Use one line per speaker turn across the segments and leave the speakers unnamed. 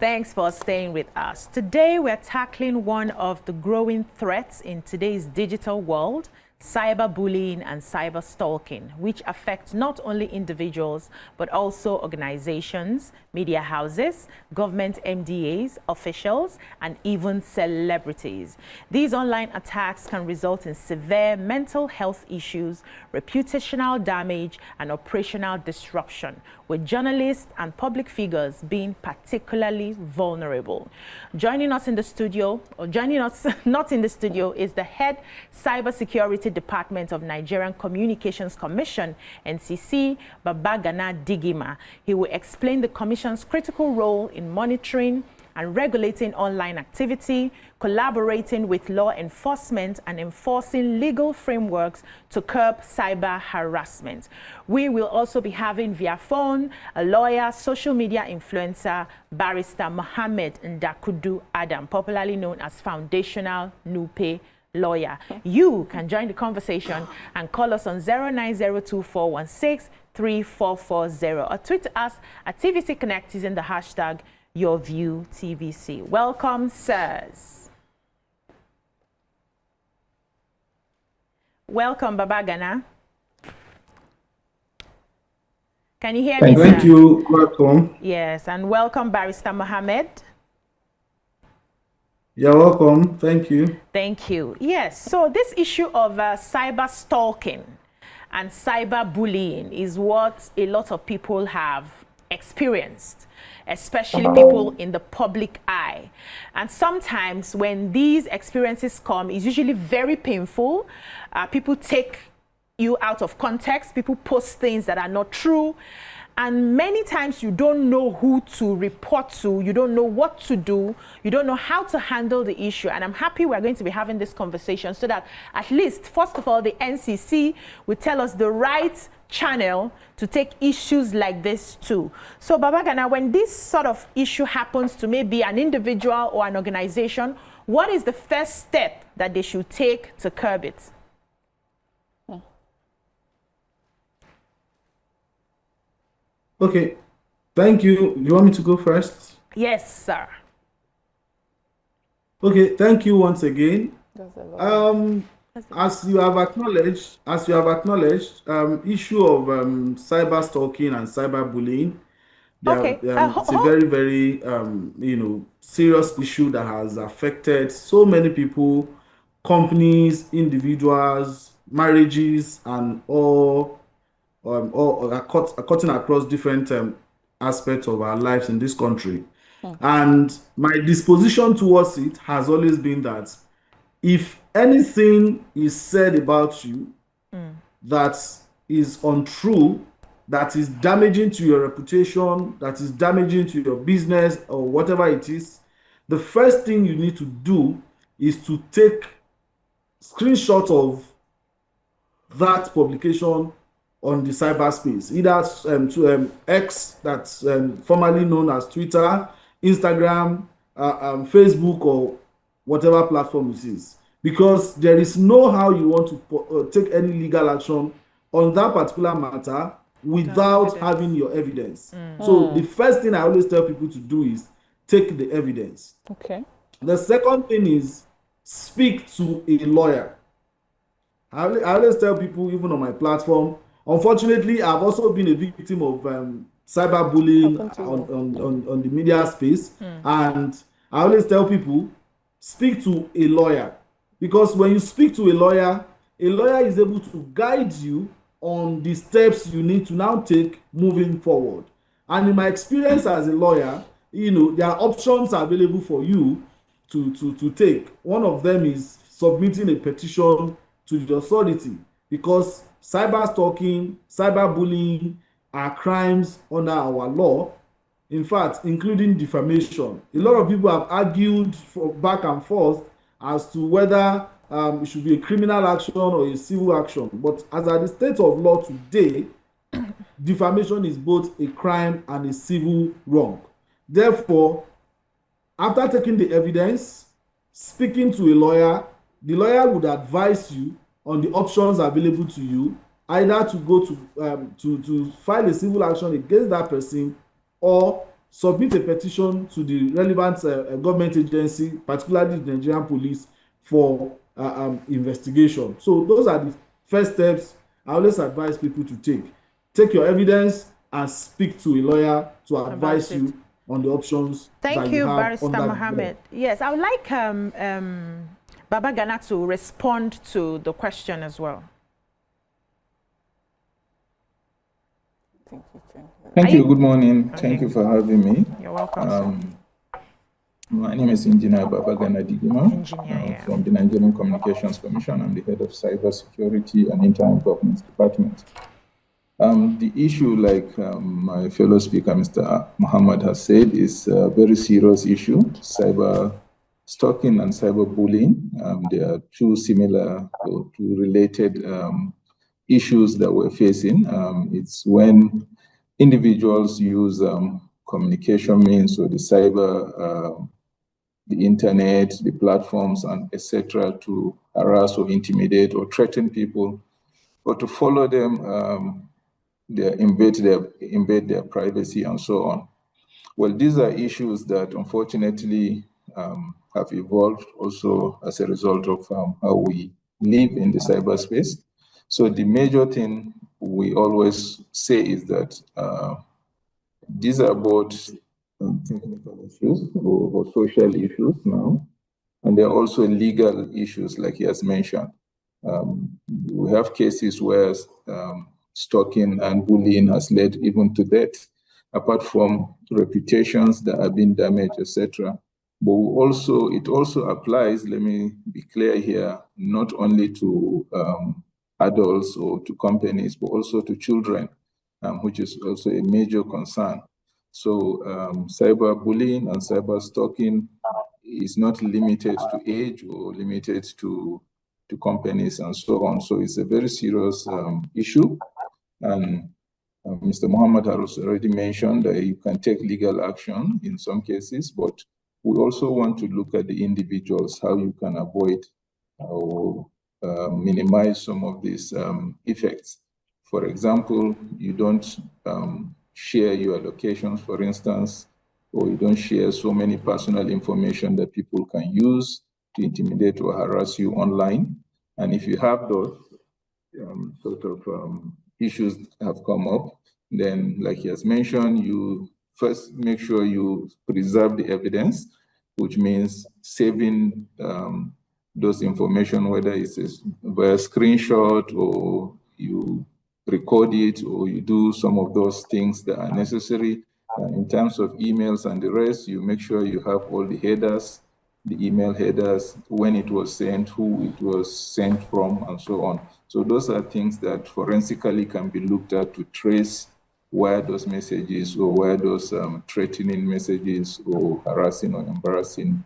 Thanks for staying with us. Today, we're tackling one of the growing threats in today's digital world, cyberbullying and cyberstalking, which affects not only individuals, but also organizations, media houses, government MDAs, officials, and even celebrities. These online attacks can result in severe mental health issues, reputational damage, and operational disruption, with journalists and public figures being particularly vulnerable. Joining us in the studio, or joining us not in the studio, is the head cybersecurity department of Nigerian Communications Commission, NCC, Babagana Digima. He will explain the Commission's critical role in monitoring and regulating online activity, collaborating with law enforcement, and enforcing legal frameworks to curb cyber harassment. We will also be having via phone a lawyer, social media influencer, Barrister Mohammed Ndakudu Adam, popularly known as Foundational Nupe Lawyer. You can join the conversation and call us on 09024163440 or tweet us at TVC Connect using the hashtag YourViewTVC. Welcome, sirs. Welcome, Babagana. Can you hear me, sir?
Thank you. Welcome.
Yes, and welcome, Barrister Mohammed.
You're welcome. Thank you.
Thank you. Yes, so this issue of cyber stalking and cyber bullying is what a lot of people have experienced, especially people in the public eye. And sometimes when these experiences come, it's usually very painful. People take you out of context. People post things that are not true. And many times you don't know who to report to, you don't know what to do, you don't know how to handle the issue. And I'm happy we're going to be having this conversation so that at least, first of all, the NCC will tell us the right channel to take issues like this to. So Babagana, when this sort of issue happens to maybe an individual or an organization, what is the first step that they should take to curb it?
Okay. Thank you. You want me to go first?
Yes, sir.
Okay. Thank you once again. As you have acknowledged, issue of cyber stalking and cyberbullying, it's a very, very serious issue that has affected so many people, companies, individuals, marriages, and all cutting across different aspects of our lives in this country. And my disposition towards it has always been that if anything is said about you that is untrue, that is damaging to your reputation, that is damaging to your business or whatever it is, the first thing you need to do is to take screenshot of that publication on the cyberspace, either to X, that's formerly known as Twitter, Instagram, Facebook, or whatever platform it is, because there is no how you want to take any legal action on that particular matter without having your evidence. So the first thing I always tell people to do is take the evidence.
Okay.
The second thing is speak to a lawyer. I always tell people, even on my platform, unfortunately, I've also been a victim of cyberbullying on the media space. And I always tell people, speak to a lawyer. Because when you speak to a lawyer is able to guide you on the steps you need to now take moving forward. And in my experience as a lawyer, there are options available for you to take. One of them is submitting a petition to the authority, because cyber stalking, cyberbullying are crimes under our law, in fact, including defamation. A lot of people have argued back and forth as to whether it should be a criminal action or a civil action. But as at the state of law today, defamation is both a crime and a civil wrong. Therefore, after taking the evidence, speaking to a lawyer, the lawyer would advise you on the options available to you, either to go to file a civil action against that person, or submit a petition to the relevant government agency, particularly the Nigerian police, for investigation. So those are the first steps I always advise people to take. Take your evidence and speak to a lawyer to advise you on the options that you have.
Barrister Mohammed. Yes, I would like Baba Gana to respond to the question as well.
Thank you. Good morning. Okay. Thank you for having me.
You're welcome.
My name is Engineer Baba Gana Digima from the Nigerian Communications Commission. I'm the head of Cybersecurity and Internet Governance Department. The issue, like my fellow speaker, Mr. Muhammad, has said, is a very serious issue. Cyber stalking and cyberbullying. They are two similar or two related issues that we're facing. It's when individuals use communication means, or the cyber, the internet, the platforms, and etc., to harass or intimidate or threaten people, or to follow them, invade their privacy, and so on. Well, these are issues that unfortunately have evolved also as a result of how we live in the cyberspace. So the major thing we always say is that these are both technical issues or social issues now, and there are also legal issues, like he has mentioned. We have cases where stalking and bullying has led even to death, apart from reputations that have been damaged, etc. But it also applies, let me be clear here, not only to adults or to companies, but also to children, which is also a major concern. So cyberbullying and cyberstalking is not limited to age or limited to companies and so on. So it's a very serious issue. And Mr. Muhammad has already mentioned that you can take legal action in some cases, but we also want to look at the individuals, how you can avoid or minimize some of these effects. For example, you don't share your locations, for instance, or you don't share so many personal information that people can use to intimidate or harass you online. And if you have those issues have come up, then, like he has mentioned, you first make sure you preserve the evidence, which means saving those information, whether it's via screenshot or you record it or you do some of those things that are necessary. In terms of emails and the rest, you make sure you have all the headers, the email headers, when it was sent, who it was sent from, and so on. So those are things that forensically can be looked at to trace where those messages or where those threatening messages or harassing or embarrassing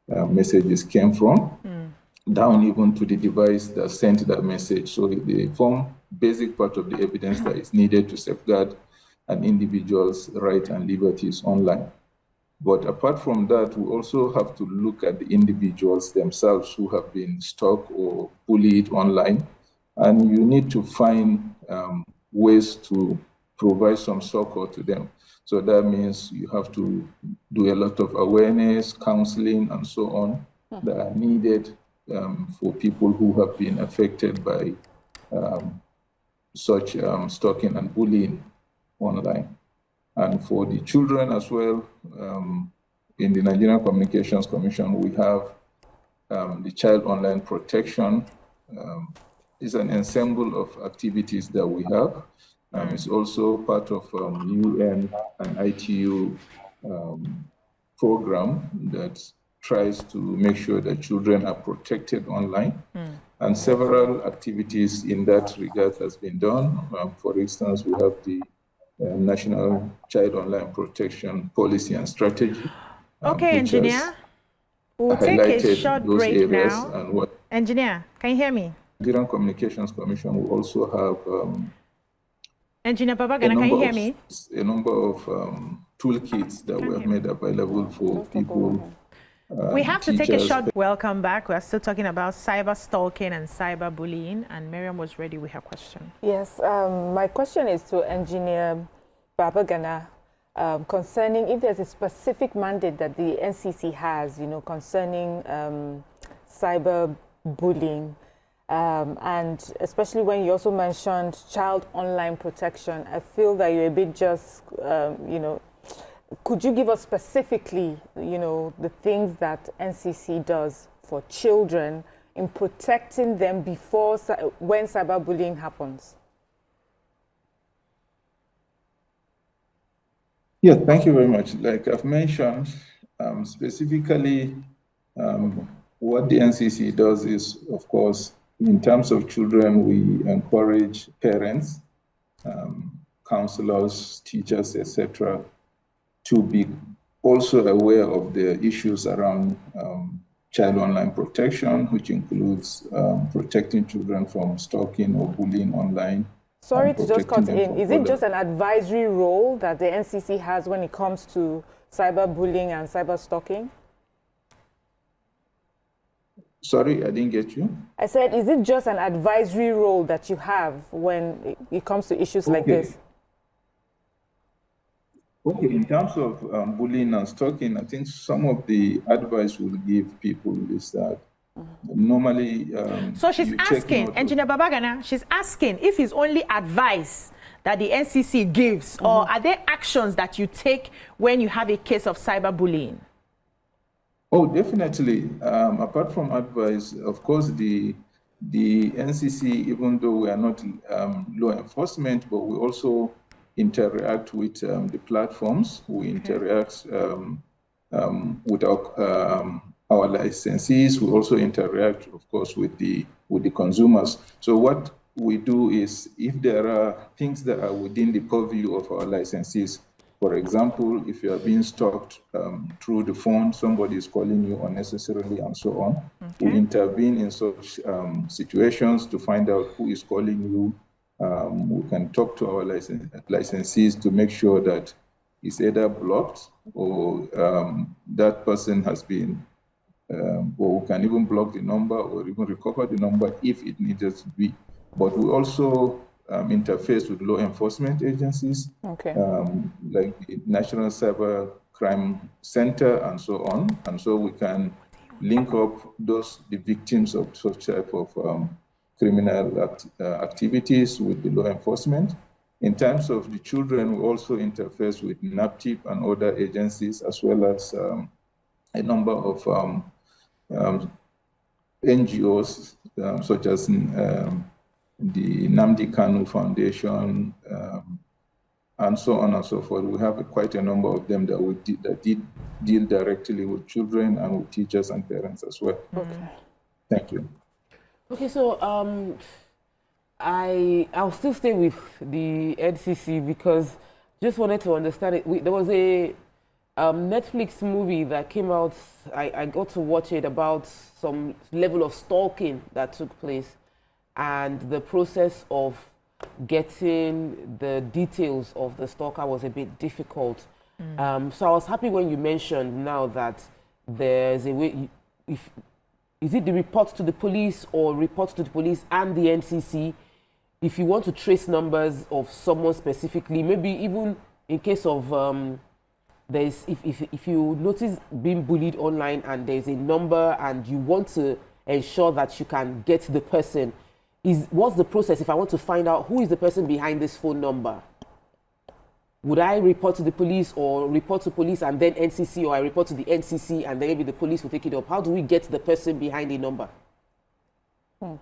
messages came from, down even to the device that sent that message. So they form basic part of the evidence that is needed to safeguard an individual's rights and liberties online. But apart from that, we also have to look at the individuals themselves who have been stalked or bullied online. And you need to find ways to provide some succor to them. So that means you have to do a lot of awareness, counseling, and so on that are needed for people who have been affected by such stalking and bullying online. And for the children as well, in the Nigerian Communications Commission, we have the Child Online Protection. It's an ensemble of activities that we have. It's also part of UN and ITU program that tries to make sure that children are protected online. And several activities in that regard has been done. For instance, we have the National Child Online Protection Policy and Strategy.
Okay, Engineer, we'll take a short break now. And Engineer, can you hear me?
Nigerian Communications Commission will also have
Engineer Babagana, can you hear me?
A number of toolkits that we have made available for people.
We have to take a short. Welcome back. We're still talking about cyber stalking and cyber bullying, and Miriam was ready with her question.
Yes, my question is to Engineer Babagana. concerning if there's a specific mandate that the NCC has, concerning cyberbullying, and especially when you also mentioned child online protection. I feel that you're a bit just, could you give us specifically, the things that NCC does for children in protecting them before when cyberbullying happens?
Yeah, thank you very much. Like I've mentioned, specifically, what the NCC does is, of course, in terms of children, we encourage parents, counselors, teachers, etc., to be also aware of the issues around child online protection, which includes protecting children from stalking or bullying online.
Sorry to just cut in. Is it just an advisory role that the NCC has when it comes to cyberbullying and cyberstalking?
Sorry, I didn't get you.
I said, is it just an advisory role that you have when it comes to issues like this?
Okay, in terms of bullying and stalking, I think some of the advice we'll give people is that normally
so she's asking, Engineer Babagana, she's asking if it's only advice that the NCC gives, or are there actions that you take when you have a case of cyberbullying?
Oh, definitely. Apart from advice, of course, the NCC, even though we are not law enforcement, but we also interact with the platforms. We interact with our licensees. We also interact, of course, with the consumers. So what we do is, if there are things that are within the purview of our licensees, for example, if you are being stalked through the phone, somebody is calling you unnecessarily and so on, we intervene in such situations to find out who is calling you. We can talk to our licensees to make sure that it's either blocked or that person has been, or we can even block the number or even recover the number if it needed to be. But we also interface with law enforcement agencies, like the National Cyber Crime Center and so on. And so we can link up the victims of such type of criminal activities with the law enforcement. In terms of the children, we also interface with NAPTIP and other agencies, as well as a number of NGOs, such as the Nnamdi Kanu Foundation, and so on and so forth. We have quite a number of them that deal directly with children and with teachers and parents as well.
Okay.
Thank you.
Okay, so I'll still stay with the NCC because just wanted to understand it. There was a Netflix movie that came out. I got to watch it about some level of stalking that took place, and the process of getting the details of the stalker was a bit difficult. So I was happy when you mentioned now that there's a way, is it the report to the police or report to the police and the NCC if you want to trace numbers of someone specifically, maybe even in case of if you notice being bullied online and there's a number and you want to ensure that you can get the person, what's the process if I want to find out who is the person behind this phone number? Would I report to the police or report to police and then NCC, or I report to the NCC and then maybe the police will take it up? How do we get the person behind the number?
Well,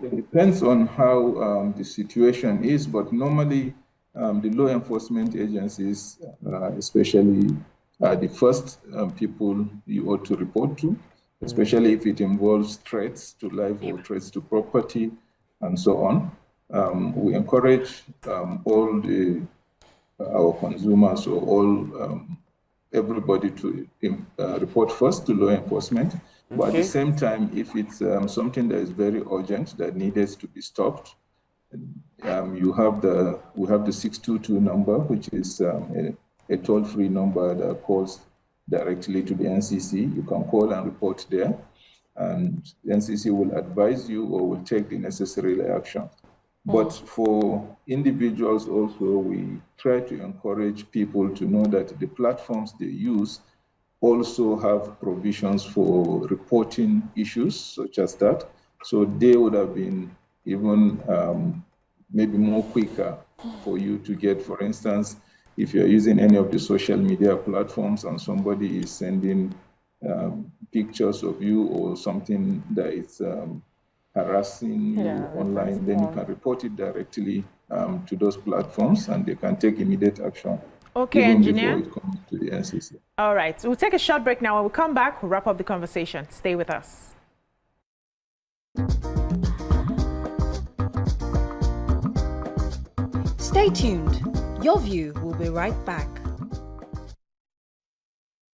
it depends on how the situation is, but normally the law enforcement agencies, especially the first people you ought to report to, especially if it involves threats to life or threats to property and so on. We encourage all our consumers or all everybody to report first to law enforcement. But at the same time, if it's something that is very urgent that needs to be stopped, we have the 622 number, which is a toll-free number that calls directly to the NCC. You can call and report there, and the NCC will advise you or will take the necessary action. But for individuals also, we try to encourage people to know that the platforms they use also have provisions for reporting issues such as that. So they would have been even maybe more quicker for you to get, for instance, if you're using any of the social media platforms and somebody is sending pictures of you or something that is harassing you online, then you can report it directly to those platforms and they can take immediate action.
Okay,
even
engineer.
before it comes to the NCC.
All right, so we'll take a short break now. When we come back, we'll wrap up the conversation. Stay with us.
Stay tuned. Your View will be right back.